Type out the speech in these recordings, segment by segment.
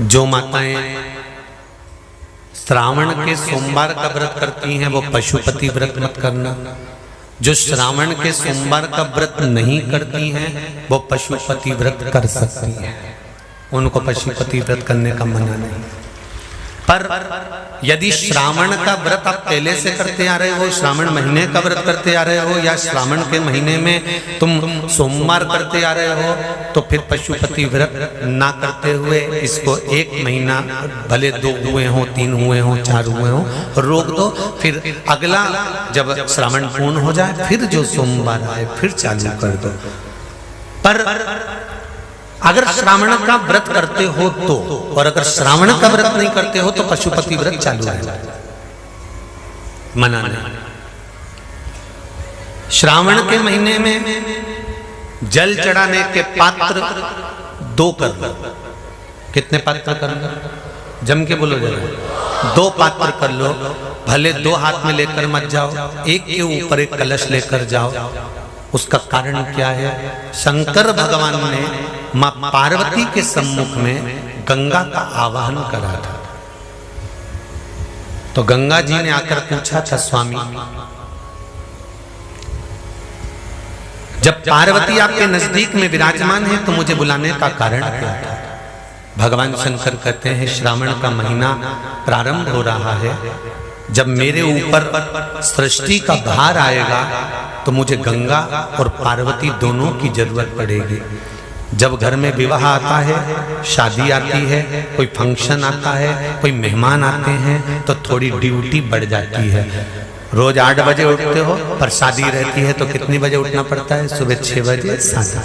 जो माताएं श्रावण के सोमवार का व्रत करती हैं वो पशुपति व्रत मत करना। जो श्रावण के सोमवार का व्रत नहीं करती हैं वो पशुपति व्रत कर सकती हैं, उनको पशुपति व्रत करने का मना नहीं। पर यदि श्रावण का व्रत आप पहले से करते आ रहे हो, श्रावण महीने का व्रत करते आ रहे हो, या श्रावण के महीने में तुम सोमवार करते आ रहे हो, तो फिर पशुपति व्रत ना करते हुए इसको 1 महीना, भले 2 हुए हो, 3 हुए हो, 4 हुए हो, रोक दो। फिर अगला जब श्रावण पूर्ण हो जाए फिर जो सोमवार आए फिर चालू कर दो। पर अगर श्रावण का व्रत करते हो तो, और अगर श्रावण का व्रत नहीं करते हो तो पशुपति व्रत चालू है, मना नहीं। श्रावण के महीने में जल चढ़ाने के पात्र 2 कर लो। कितने पात्र कर लो? जम के बोलो जरा। 2 पात्र कर लो, भले 2 हाथ में लेकर मत जाओ, एक के ऊपर एक कलश लेकर जाओ। उसका कारण क्या है? शंकर भगवान ने मां पार्वती के सम्मुख में गंगा का आवाहन करा था। तो गंगा जी ने आकर पूछा था, स्वामी जब पार्वती आपके नजदीक में विराजमान है तो मुझे बुलाने का कारण क्या था? भगवान शंकर कहते हैं, श्रावण का महीना प्रारंभ हो रहा है, जब मेरे ऊपर सृष्टि का भार आएगा तो मुझे गंगा और पार्वती दोनों की जरूरत पड़ेगी। जब घर में विवाह आता है, शादी आती है, कोई फंक्शन आता है, कोई मेहमान आते हैं, तो थोड़ी ड्यूटी बढ़ जाती है। रोज 8 बजे उठते हो, पर शादी रहती है तो कितनी बजे उठना पड़ता है? सुबह 6 बजे 7।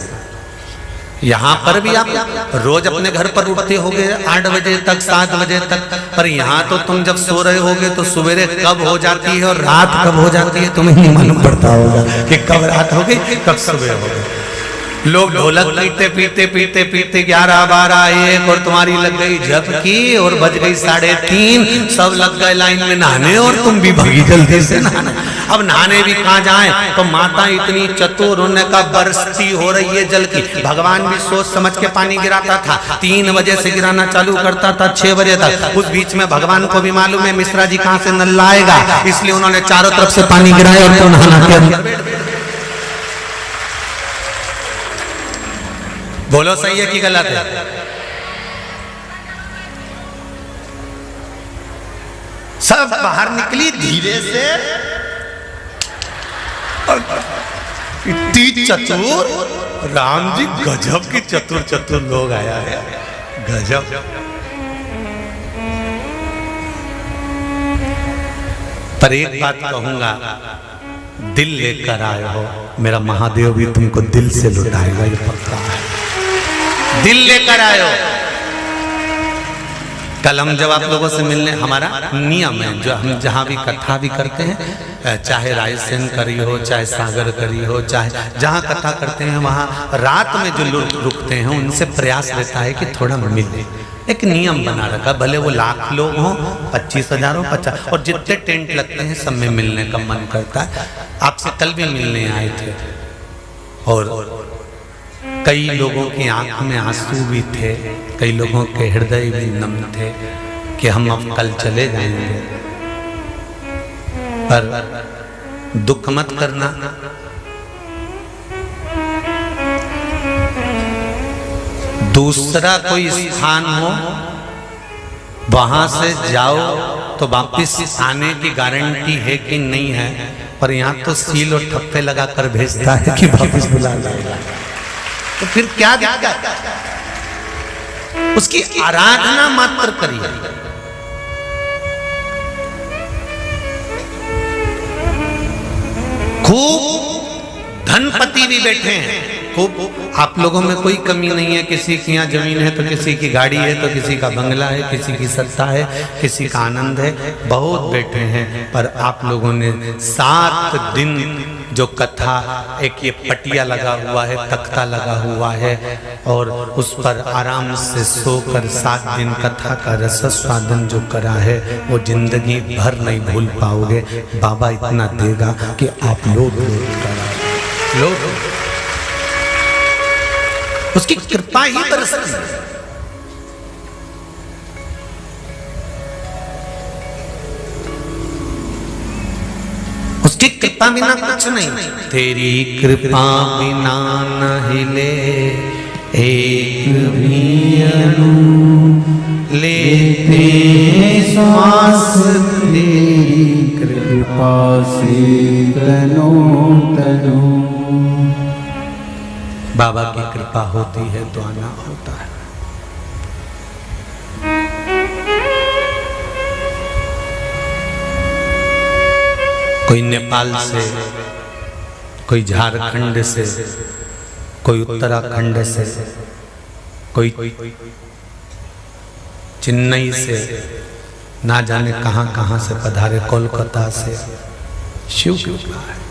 यहाँ पर भी आप रोज अपने घर पर उठते होगे 8 बजे तक, 7 बजे तक, पर यहाँ तो तुम जब सो रहे होगे तो सवेरे कब हो जाती है और रात कब हो जाती है तुम्हें नहीं मालूम पड़ता होगा कि कब रात हो गई कब सुबह हो गई। लोग ढोलक पीटते पीटते पीटते पीटते 11, 12, 1 और तुम्हारी लग गई झपकी और बज गई 3:30, सब लग गए लाइन में नहाने और तुम भी भागी जल्दी से नहाने। अब नहाने भी कहाँ जाएं? तो माता इतनी चतुर, उन्होंने कहा बरसती हो रही है जल की। भगवान भी सोच समझ के पानी गिराता था, 3 बजे से गिराना चालू करता था 6 बजे तक। उस बीच में भगवान को भी मालूम है मिश्रा जी कहाँ से नल लाएगा, इसलिए उन्होंने चारों तरफ से पानी गिराया और तो नहाना के बोलो सही है कि गलत है? सब बाहर निकली धीरे से, इतनी चतुर राम जी, गजब की चतुर चतुर लोग आया है, गजब। पर एक बात कहूंगा, दिल लेकर आए हो, मेरा महादेव भी तुमको दिल से लुटाएगा, ये पक्का है। दिल लेकर आयो। कल हम जब आप लोगों से मिलने, हमारा नियम है, जो हम जहाँ भी कथा भी करते हैं, चाहे रायसेन करी हो, चाहे सागर करी हो, चाहे जहाँ कथा करते हैं, वहाँ रात में जो लोग रुकते हैं उनसे प्रयास रहता है कि थोड़ा मिले। एक नियम बना रखा, भले वो लाख लोग हों, 25,000 हो, 50, और जितने टेंट लगते हैं सब में मिलने का मन करता है। आपसे कल भी मिलने आए थे और कई लोगों की आंख में आंसू भी थे, कई लोगों के हृदय भी नम थे कि हम अब कल चले जाएंगे। पर दुख मत करना, दूसरा कोई स्थान हो वहां से जाओ तो वापिस आने की गारंटी है कि नहीं है, पर यहाँ तो सील और ठप्पे लगाकर भेजता है कि वापिस बुला लाएगा। तो फिर क्या दिक्कत? उसकी आराधना मात्र करिए। खूब धनपति भी बैठे हैं, खूब, आप लोगों में कोई कमी नहीं है। किसी की यहाँ जमीन है तो किसी की गाड़ी है, तो किसी का बंगला है, किसी की सत्ता है, किसी का आनंद है, बहुत बैठे हैं। पर आप लोगों ने 7 दिन जो कथा, एक ये पटिया लगा हुआ है, तख्ता लगा हुआ है, और उस पर आराम से सोकर 7 दिन कथा का रस स्वादन जो करा है वो जिंदगी भर नहीं भूल पाओगे। बाबा इतना देगा कि आप लोग उसकी कृपा ही बरसती है। उसकी कृपा बिना कुछ नहीं। तेरी कृपा बिना न हिले एक भी अणु, लेते श्वास तेरी कृपा से तनो तनो। बाबा की कृपा होती है तो आना होता है। कोई नेपाल से, कोई झारखंड से, कोई उत्तराखंड से, कोई चेन्नई से, ना जाने कहां कहां से पधारे, कोलकाता से। शिव की कृपा है।